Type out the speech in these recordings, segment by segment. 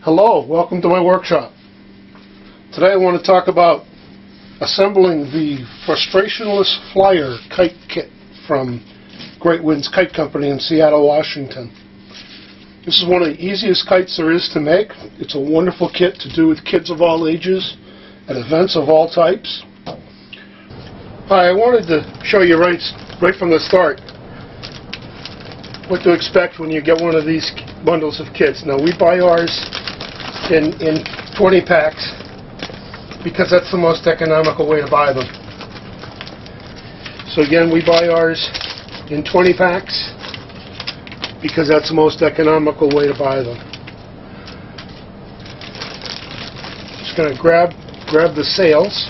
Hello, welcome to my workshop. Today I want to talk about assembling the Frustrationless Flyer kite kit from Great Winds Kite Company in Seattle, Washington. This is one of the easiest kites there is to make. It's a wonderful kit to do with kids of all ages at events of all types. I wanted to show you right from the start what to expect when you get one of these bundles of kits. Now, we buy ours in 20 packs because that's the most economical way to buy them. So again, we buy ours in 20 packs because that's the most economical way to buy them. Just going to grab the sails,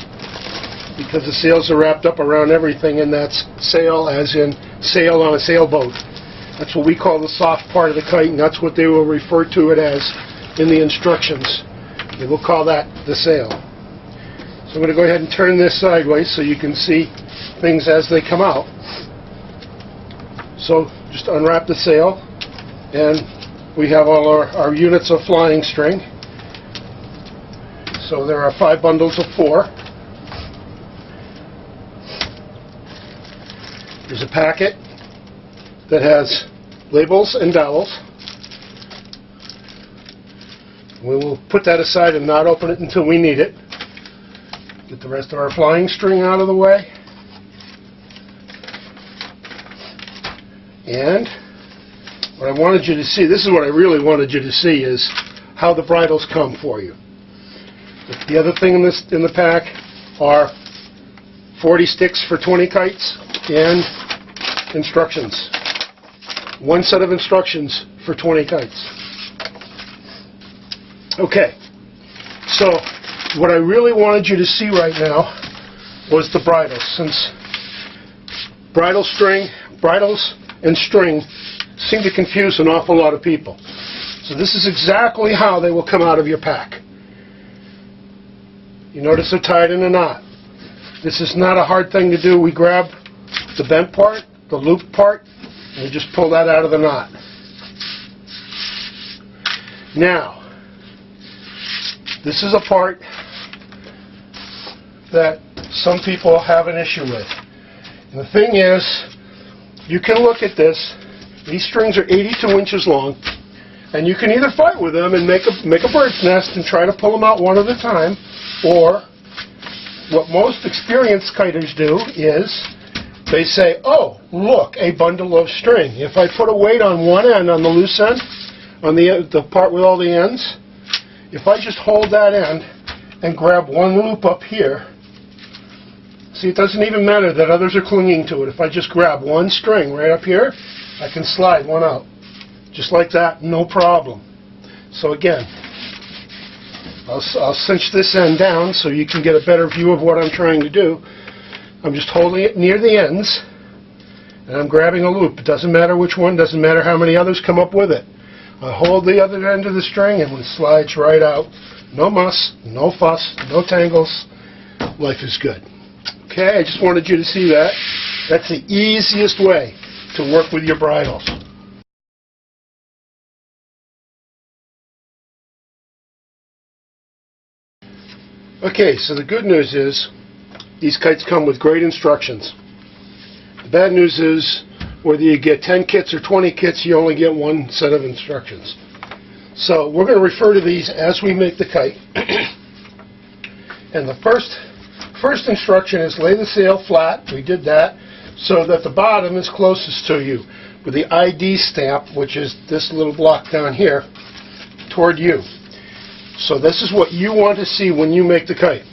because the sails are wrapped up around everything, and that's sail as in sail on a sailboat. That's what we call the soft part of the kite, and that's what they will refer to it as in the instructions. They will call that the sail. So I'm going to go ahead and turn this sideways so you can see things as they come out. So just unwrap the sail, and we have all our units of flying string. So there are 5 bundles of 4. There's a packet that has labels and dowels. We will put that aside and not open it until we need it. Get the rest of our flying string out of the way. And what I wanted you to see, this is what I really wanted you to see, is how the bridles come for you. The other thing in the pack are 40 sticks for 20 kites and instructions. One set of instructions for 20 kites. Okay, so what I really wanted you to see right now was the bridles, since bridles and string seem to confuse an awful lot of people. So this is exactly how they will come out of your pack. You notice they're tied in a knot. This is not a hard thing to do. We grab the bent part, the loop part, and we just pull that out of the knot. Now, this is a part that some people have an issue with. And the thing is, you can look at this. These strings are 82 inches long, and you can either fight with them and make a bird's nest and try to pull them out one at a time, or what most experienced kiters do is they say, oh, look, a bundle of string. If I put a weight on one end, on the loose end, on the part with all the ends, if I just hold that end and grab one loop up here, see, it doesn't even matter that others are clinging to it. If I just grab one string right up here, I can slide one out. Just like that, no problem. So again, I'll cinch this end down so you can get a better view of what I'm trying to do. I'm just holding it near the ends, and I'm grabbing a loop. It doesn't matter which one, doesn't matter how many others come up with it. I hold the other end of the string, and it slides right out. No muss, no fuss, no tangles. Life is good. Okay, I just wanted you to see that. That's the easiest way to work with your bridles. Okay, so the good news is these kites come with great instructions. The bad news is whether you get 10 kits or 20 kits, you only get one set of instructions. So we're going to refer to these as we make the kite. And the first instruction is lay the sail flat. We did that so that the bottom is closest to you with the ID stamp, which is this little block down here, toward you. So this is what you want to see when you make the kite.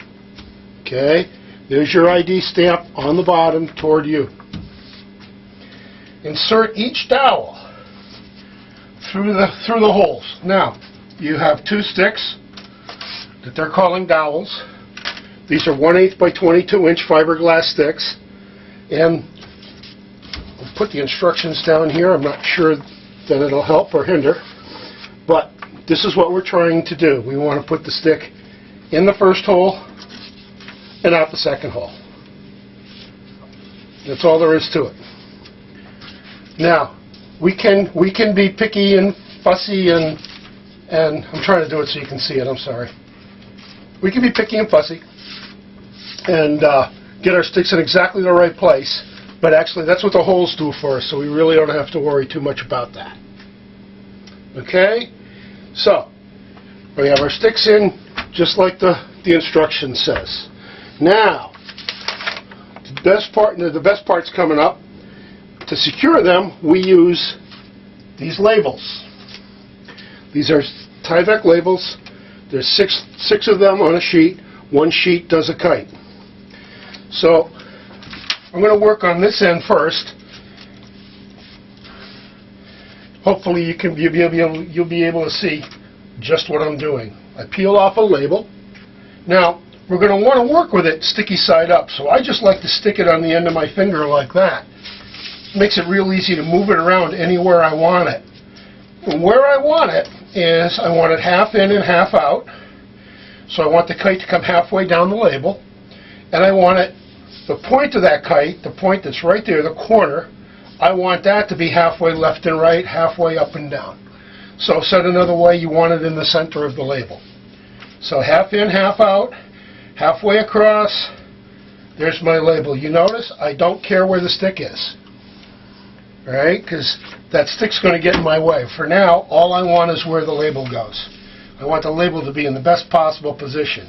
Okay? There's your ID stamp on the bottom toward you. Insert each dowel through the holes. Now, you have 2 sticks that they're calling dowels. These are 1/8 by 22 inch fiberglass sticks. And I'll put the instructions down here. I'm not sure that it'll help or hinder, but this is what we're trying to do. We want to put the stick in the first hole and out the second hole. That's all there is to it. Now, we can be picky and fussy and And I'm trying to do it so you can see it, I'm sorry. We can be picky and fussy and get our sticks in exactly the right place, but actually that's what the holes do for us, so we really don't have to worry too much about that. Okay? So, we have our sticks in just like the instruction says. Now, the best part's coming up. To secure them, we use these labels. These are Tyvek labels. There's six of them on a sheet. One sheet does a kite. So I'm going to work on this end first. Hopefully you'll be able to see just what I'm doing. I peel off a label. Now we're going to want to work with it sticky side up, so I just like to stick it on the end of my finger like that. It makes it real easy to move it around anywhere I want it. And where I want it is I want it half in and half out. So I want the kite to come halfway down the label, and I want it, the point of that kite, the point that's right there, the corner, I want that to be halfway left and right, halfway up and down. So said another way, you want it in the center of the label. So half in, half out, halfway across, there's my label. You notice I don't care where the stick is, all right, because that stick's going to get in my way. For now, all I want is where the label goes. I want the label to be in the best possible position.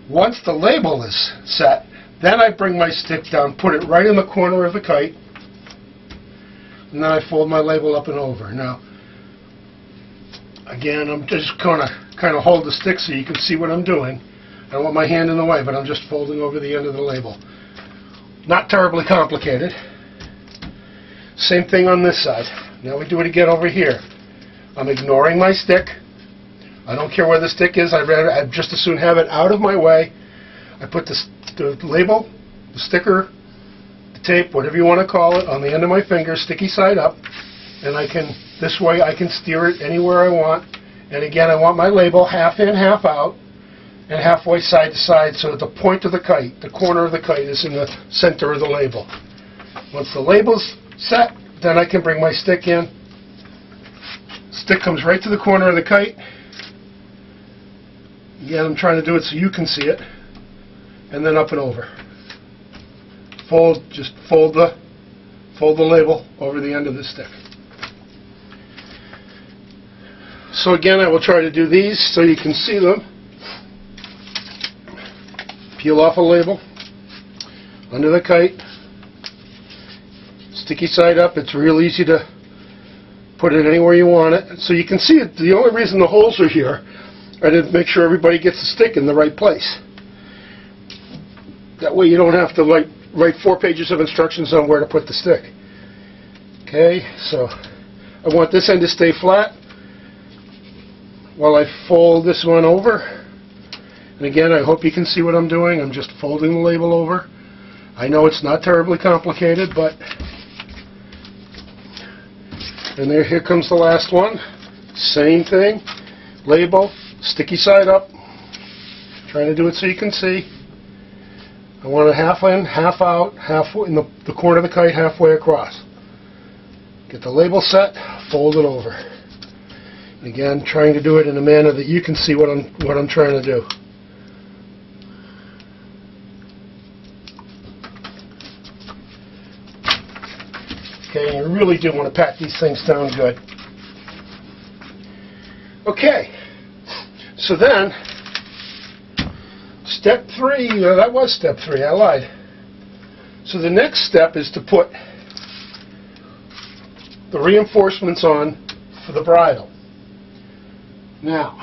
Once the label is set, then I bring my stick down, put it right in the corner of the kite, and then I fold my label up and over. Now, again, I'm just going to kind of hold the stick so you can see what I'm doing. I don't want my hand in the way, but I'm just folding over the end of the label. Not terribly complicated. Same thing on this side. Now we do it again over here. I'm ignoring my stick. I don't care where the stick is. I'd just as soon have it out of my way. I put the label, the sticker, the tape, whatever you want to call it, on the end of my finger, sticky side up, and this way I can steer it anywhere I want. And again, I want my label half in, half out, and halfway side to side, so that the point of the kite, the corner of the kite, is in the center of the label. Once the label's set, then I can bring my stick in. Stick comes right to the corner of the kite. Again, I'm trying to do it so you can see it. And then up and over. Just fold the label over the end of the stick. So again, I will try to do these so you can see them. Peel off a label under the kite. Sticky side up. It's real easy to put it anywhere you want it. So you can see it. The only reason the holes are here are to make sure everybody gets the stick in the right place. That way you don't have to write 4 pages of instructions on where to put the stick. Okay, so I want this end to stay flat while I fold this one over. And again, I hope you can see what I'm doing. I'm just folding the label over. I know it's not terribly complicated, but... And here comes the last one. Same thing. Label, sticky side up. Trying to do it so you can see. I want it half in, half out, halfway in the corner of the kite, halfway across. Get the label set, fold it over. Again, trying to do it in a manner that you can see what I'm trying to do. Okay, you really do want to pat these things down good. Okay, so then, step 3, that was step 3, I lied. So the next step is to put the reinforcements on for the bridle. Now,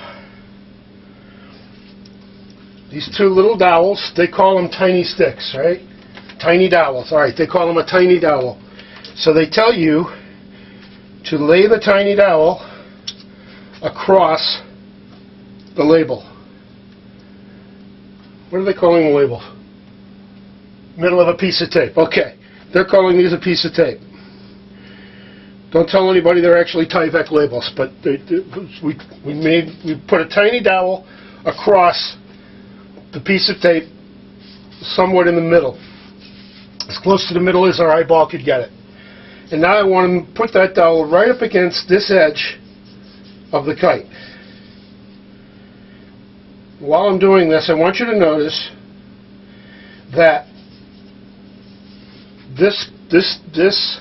these 2 little dowels, they call them tiny sticks, right? Tiny dowels, all right, they call them a tiny dowel. So they tell you to lay the tiny dowel across the label. What are they calling the label? Middle of a piece of tape. Okay, they're calling these a piece of tape. Don't tell anybody they're actually Tyvek labels, but we put a tiny dowel across the piece of tape, somewhat in the middle, as close to the middle as our eyeball could get it. And now I want to put that dowel right up against this edge of the kite. while I'm doing this, I want you to notice that this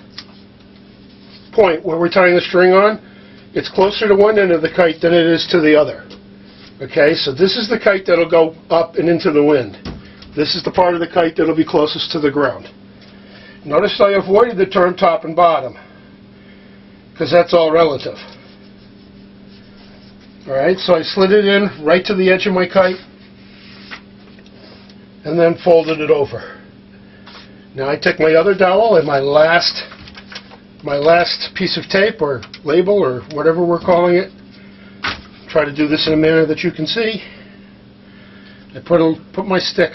point where we're tying the string on, it's closer to one end of the kite than it is to the other. Okay, so this is the kite that'll go up and into the wind. This is the part of the kite that'll be closest to the ground. Notice I avoided the term top and bottom, because that's all relative. Alright, so I slid it in right to the edge of my kite, and then folded it over. Now I take my other dowel and my last piece of tape or label or whatever we're calling it. Try to do this in a manner that you can see. I put my stick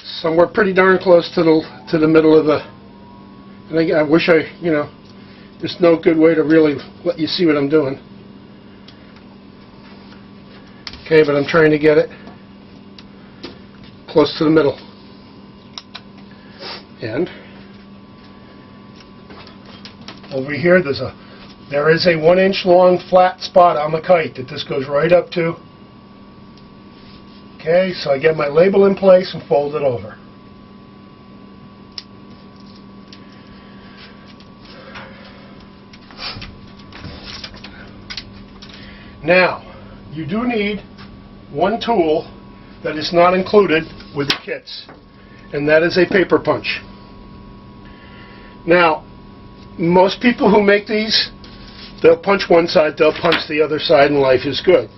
somewhere pretty darn close to the middle of the. And I wish there's no good way to really let you see what I'm doing. Okay, but I'm trying to get it close to the middle. And over here there is a 1 inch long flat spot on the kite that this goes right up to. Okay, so I get my label in place and fold it over. Now, you do need one tool that is not included with the kits, and that is a paper punch. Now, most people who make these, they'll punch one side, they'll punch the other side, and life is good.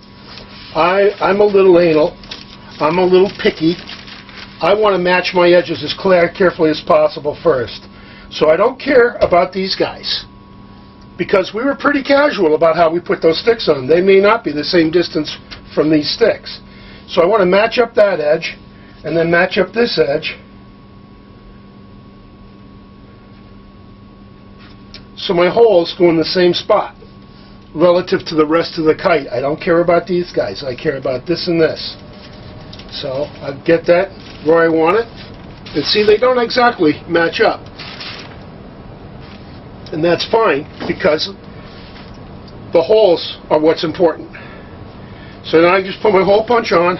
I'm a little anal. I'm a little picky. I want to match my edges as carefully as possible first. So I don't care about these guys, because we were pretty casual about how we put those sticks on. They may not be the same distance from these sticks. So I want to match up that edge, and then match up this edge, so my holes go in the same spot relative to the rest of the kite. I don't care about these guys. I care about this and this. So I get that where I want it. And see, they don't exactly match up. And that's fine, because the holes are what's important. So now I just put my hole punch on,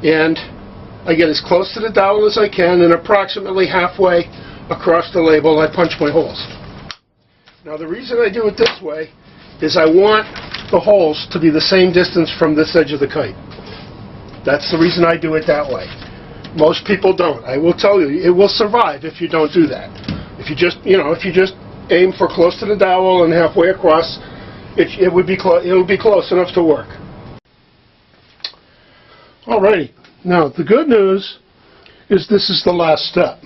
and I get as close to the dowel as I can, and approximately halfway across the label I punch my holes. Now the reason I do it this way is I want the holes to be the same distance from this edge of the kite. That's the reason I do it that way. Most people don't. I will tell you, it will survive if you don't do that. If you just aim for close to the dowel and halfway across, it would be close enough to work. Alrighty. Now the good news is this is the last step.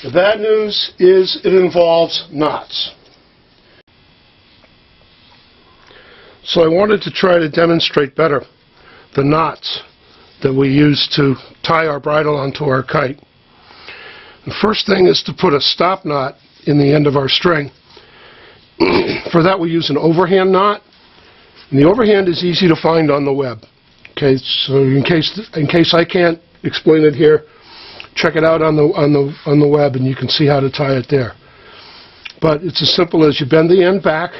The bad news is it involves knots. So I wanted to try to demonstrate better the knots that we use to tie our bridle onto our kite. The first thing is to put a stop knot in the end of our string. For that we use an overhand knot, and the overhand is easy to find on the web. Okay, so in case I can't explain it here, check it out on the web, and you can see how to tie it there. But it's as simple as you bend the end back,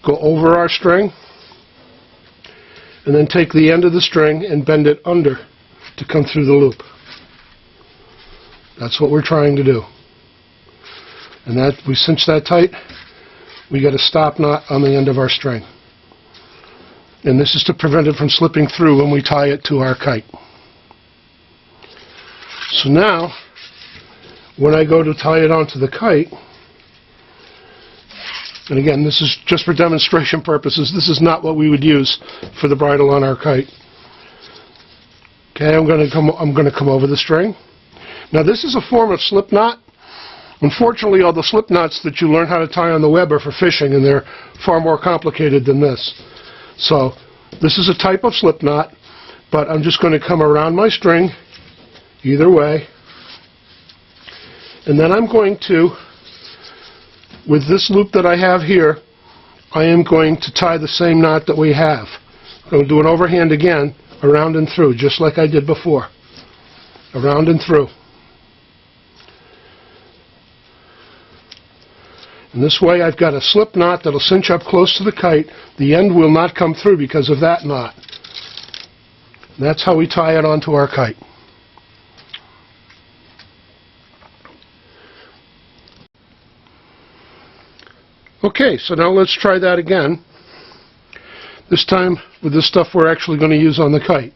go over our string, and then take the end of the string and bend it under to come through the loop. That's what we're trying to do. And that we cinch that tight, we get a stop knot on the end of our string. And this is to prevent it from slipping through when we tie it to our kite. So now, when I go to tie it onto the kite, and again, this is just for demonstration purposes, this is not what we would use for the bridle on our kite. Okay, I'm going to come over the string. Now this is a form of slip knot. Unfortunately, all the slip knots that you learn how to tie on the web are for fishing, and they're far more complicated than this. So this is a type of slip knot, but I'm just going to come around my string either way, and then I'm going to, with this loop that I have here, I am going to tie the same knot that we have. I'm going to do an overhand again, around and through, just like I did before. Around and through. And this way I've got a slip knot that'll cinch up close to the kite. The end will not come through because of that knot. And that's how we tie it onto our kite. Okay, so now let's try that again. This time with the stuff we're actually going to use on the kite.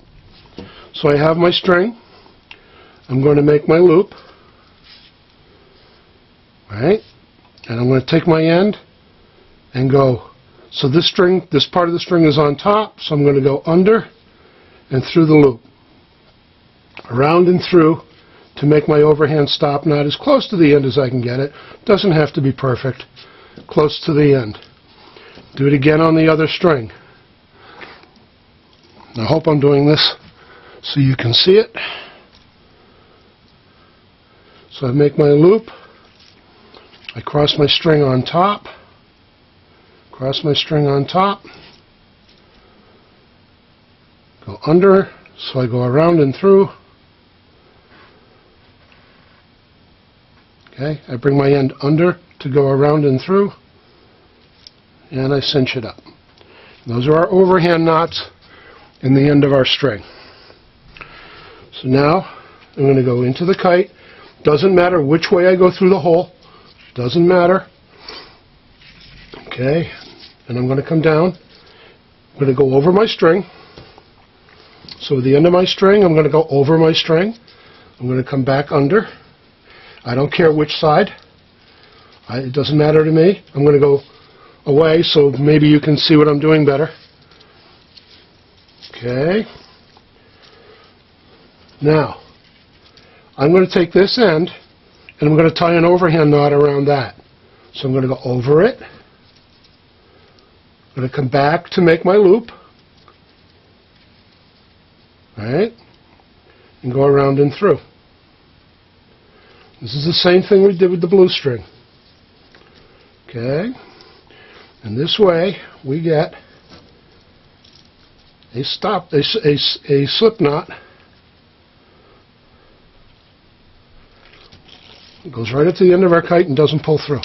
So I have my string. I'm going to make my loop. Right? And I'm going to take my end and go. So this part of the string is on top, so I'm going to go under and through the loop. Around and through to make my overhand stop knot as close to the end as I can get it. Doesn't have to be perfect. Close to the end. Do it again on the other string. I hope I'm doing this so you can see it. So I make my loop. I cross my string on top. Cross my string on top. Go under, so I go around and through. Okay, I bring my end under to go around and through, and I cinch it up. Those are our overhand knots in the end of our string. So now I'm going to go into the kite. Doesn't matter which way I go through the hole. Doesn't matter. Okay, and I'm going to come down. I'm going to go over my string. So at the end of my string, I'm going to go over my string. I'm going to come back under. I don't care which side. It doesn't matter to me. I'm going to go away so maybe you can see what I'm doing better. Okay. Now, I'm going to take this end and I'm going to tie an overhand knot around that. So I'm going to go over it. I'm going to come back to make my loop. Right? And go around and through. This is the same thing we did with the blue string. Okay? And this way we get a slip knot. It goes right up to the end of our kite and doesn't pull through.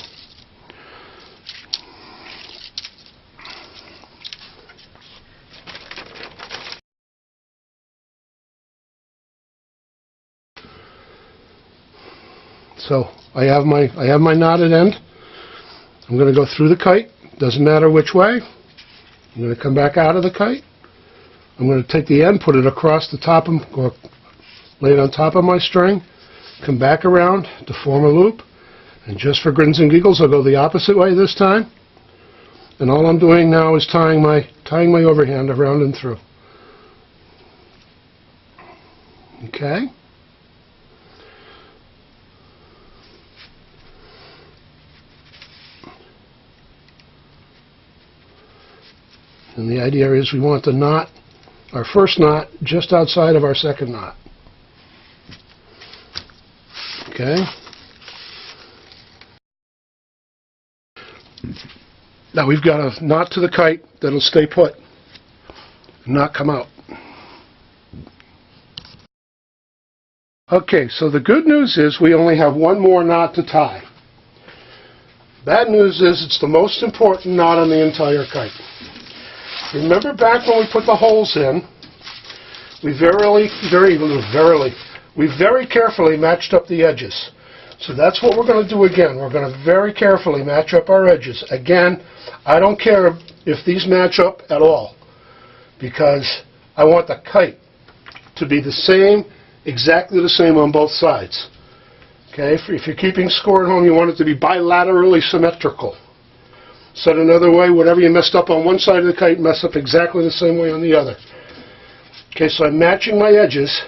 So I have my knotted end. I'm going to go through the kite. Doesn't matter which way. I'm going to come back out of the kite. I'm going to take the end, put it across the top, lay it on top of my string, come back around to form a loop, and just for grins and giggles, I'll go the opposite way this time. And all I'm doing now is tying my overhand around and through. Okay. And the idea is we want the knot, our first knot, just outside of our second knot. Okay? Now we've got a knot to the kite that'll stay put and not come out. Okay, so the good news is we only have one more knot to tie. Bad news is it's the most important knot on the entire kite. Remember back when we put the holes in, we very carefully matched up the edges. So that's what we're going to do again. We're going to very carefully match up our edges. Again, I don't care if these match up at all, because I want the kite to be the same, exactly the same on both sides. Okay, if you're keeping score at home, you want it to be bilaterally symmetrical. Said another way, whatever you messed up on one side of the kite, mess up exactly the same way on the other. Okay, so I'm matching my edges.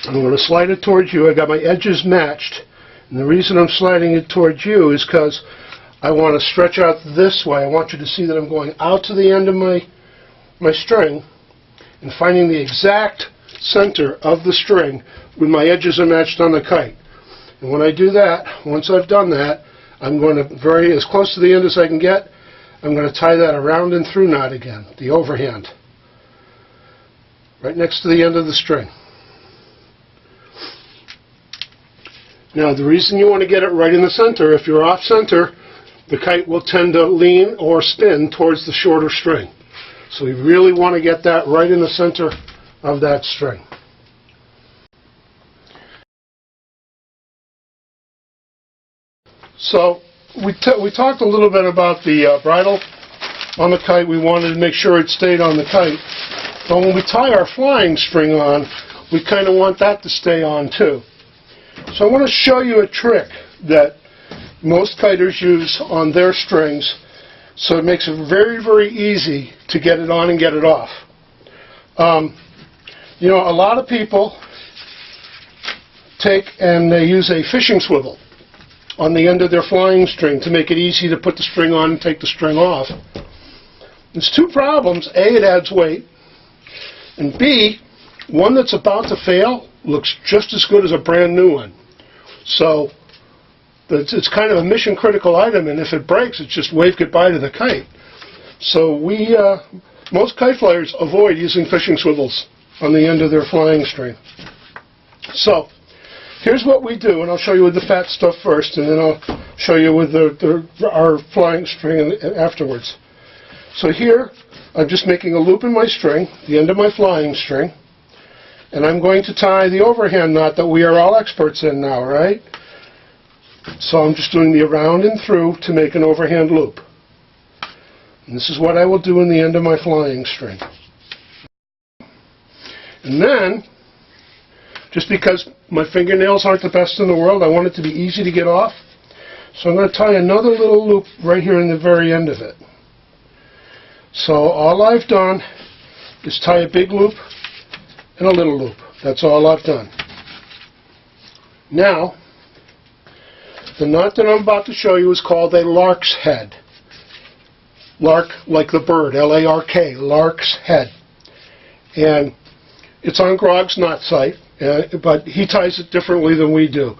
I'm going to slide it towards you. I got my edges matched. And the reason I'm sliding it towards you is because I want to stretch out this way. I want you to see that I'm going out to the end of my string and finding the exact center of the string when my edges are matched on the kite. And when I do that, once I've done that, I'm going to, as close to the end as I can get, I'm going to tie that around and through knot again, the overhand, right next to the end of the string. Now, the reason you want to get it right in the center, if you're off center, the kite will tend to lean or spin towards the shorter string. So we really want to get that right in the center of that string. So we talked a little bit about the bridle on the kite. We wanted to make sure it stayed on the kite. But when we tie our flying string on, we kind of want that to stay on too. So I want to show you a trick that most kiters use on their strings, so it makes it very, very easy to get it on and get it off. You know, a lot of people take and they use a fishing swivel on the end of their flying string to make it easy to put the string on and take the string off. There's two problems. A, it adds weight, and B, one that's about to fail looks just as good as a brand new one. So it's kind of a mission critical item, and if it breaks, it's just wave goodbye to the kite. So most kite flyers avoid using fishing swivels on the end of their flying string. So here's what we do, and I'll show you with the fat stuff first, and then I'll show you with our flying string afterwards. So here, I'm just making a loop in my string, the end of my flying string, and I'm going to tie the overhand knot that we are all experts in now, right? So I'm just doing the around and through to make an overhand loop. And this is what I will do in the end of my flying string. And then, just because my fingernails aren't the best in the world, I want it to be easy to get off. So I'm going to tie another little loop right here in the very end of it. So all I've done is tie a big loop and a little loop. That's all I've done. Now, the knot that I'm about to show you is called a lark's head. Lark, like the bird, L-A-R-K, lark's head. And it's on Grog's knot site, but he ties it differently than we do.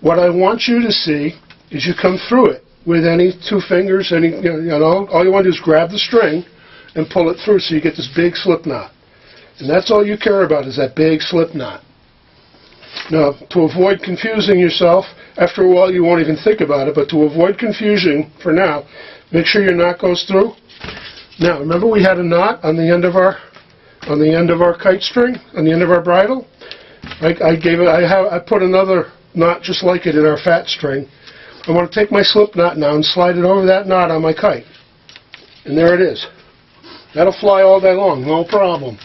What I want you to see is you come through it with any two fingers, all you want to do is grab the string and pull it through so you get this big slip knot. And that's all you care about, is that big slip knot. Now, to avoid confusing yourself, after a while you won't even think about it, but to avoid confusion for now, make sure your knot goes through. Now, remember we had a knot on the end of our kite string, on the end of our bridle? I put another knot just like it in our fat string. I want to take my slip knot now and slide it over that knot on my kite. And there it is. That'll fly all day long, no problem.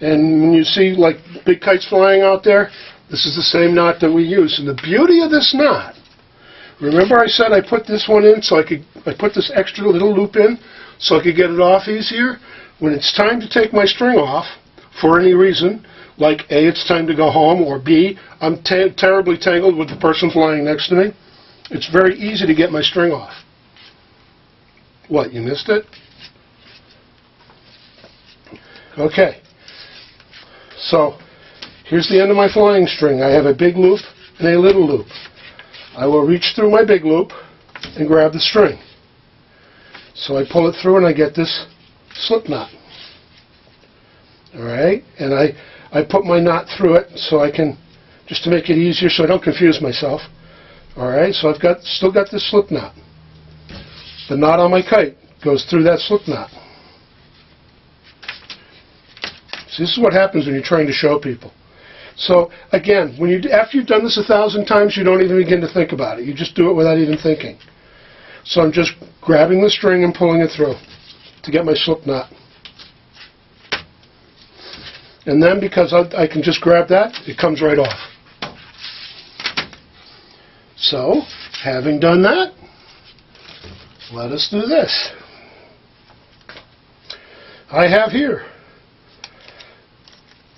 And when you see like big kites flying out there, this is the same knot that we use. And the beauty of this knot, remember I said I put this one in so I put this extra little loop in so I could get it off easier? When it's time to take my string off, for any reason, like A, it's time to go home, or B, I'm terribly tangled with the person flying next to me, it's very easy to get my string off. What, you missed it? Okay. So, here's the end of my flying string. I have a big loop and a little loop. I will reach through my big loop and grab the string. So I pull it through and I get this slip knot. Alright? And I put my knot through it so I can, just to make it easier so I don't confuse myself. Alright? So I've still got this slip knot. The knot on my kite goes through that slip knot. So this is what happens when you're trying to show people. So again, after you've done this 1,000 times, you don't even begin to think about it. You just do it without even thinking. So I'm just grabbing the string and pulling it through to get my slip knot. And then because I can just grab that, it comes right off. So, having done that, let us do this. I have here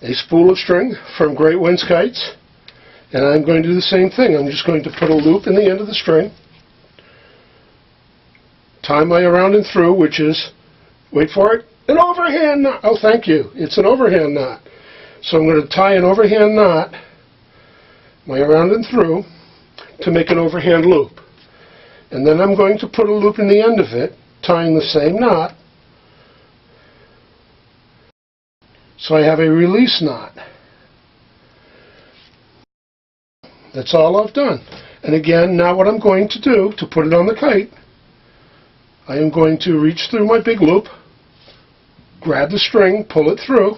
a spool of string from Great Winds Kites, and I'm going to do the same thing. I'm just going to put a loop in the end of the string, tie my around and through, which is, wait for it, an overhand knot. Oh, thank you. It's an overhand knot. So I'm going to tie an overhand knot, my around and through, to make an overhand loop. And then I'm going to put a loop in the end of it, tying the same knot. So I have a release knot. That's all I've done. And again, now what I'm going to do to put it on the kite, I am going to reach through my big loop, grab the string, pull it through,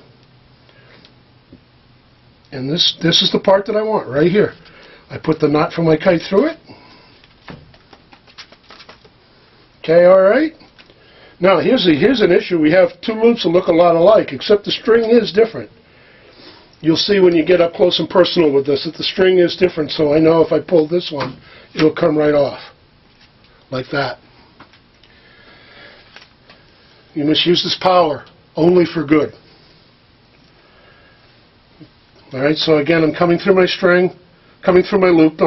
and this is the part that I want right here. I put the knot for my kite through it. Okay, all right. Now here's an issue. We have two loops that look a lot alike, except the string is different. You'll see when you get up close and personal with this that the string is different, so I know if I pull this one, it'll come right off, like that. You must use this power only for good. All right, so again, I'm coming through my string, coming through my loop,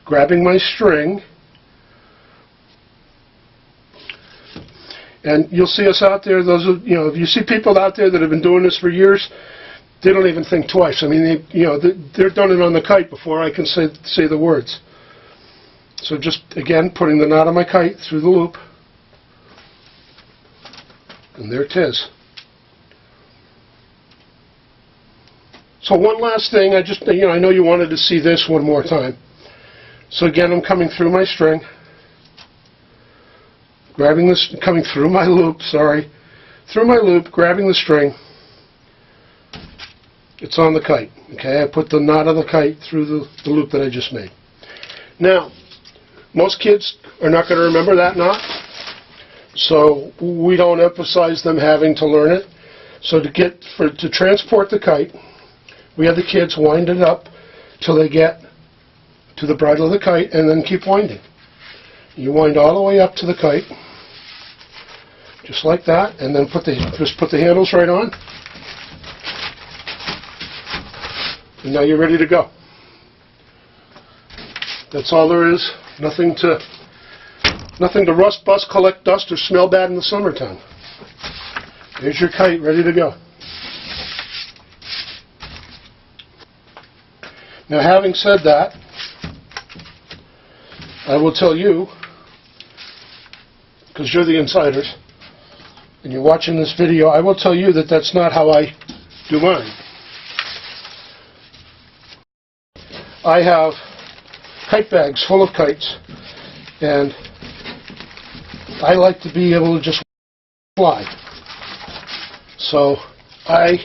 grabbing my string, and you'll see us out there, if you see people out there that have been doing this for years, they don't even think twice. I mean, they're done it on the kite before I can say the words. So just, again, putting the knot on my kite through the loop, and there it is. So one last thing, I know you wanted to see this one more time. So again, I'm coming through my string, grabbing this, coming through my loop, through my loop, grabbing the string. It's on the kite, okay? I put the knot of the kite through the loop that I just made. Now, most kids are not going to remember that knot, so we don't emphasize them having to learn it. So to transport the kite, we have the kids wind it up till they get to the bridle of the kite, and then keep winding. You wind all the way up to the kite, just like that, and then just put the handles right on, and now you're ready to go. That's all there is. Nothing to rust, bust, collect dust, or smell bad in the summertime. There's your kite ready to go. Now, having said that, I will tell you, because you're the insiders, and you're watching this video, I will tell you that that's not how I do mine. I have kite bags full of kites, and I like to be able to just fly. So I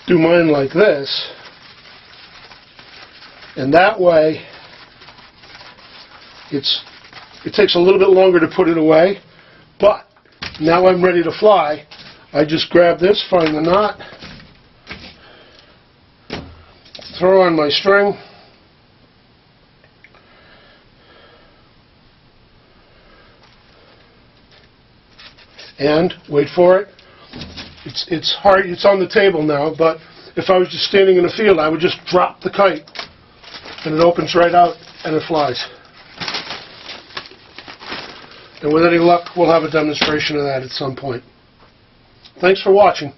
do mine like this, and that way it takes a little bit longer to put it away, but now I'm ready to fly. I just grab this, find the knot, throw on my string, and wait for it. It's hard, it's on the table now, but if I was just standing in the field, I would just drop the kite, and it opens right out, and it flies. And with any luck, we'll have a demonstration of that at some point. Thanks for watching.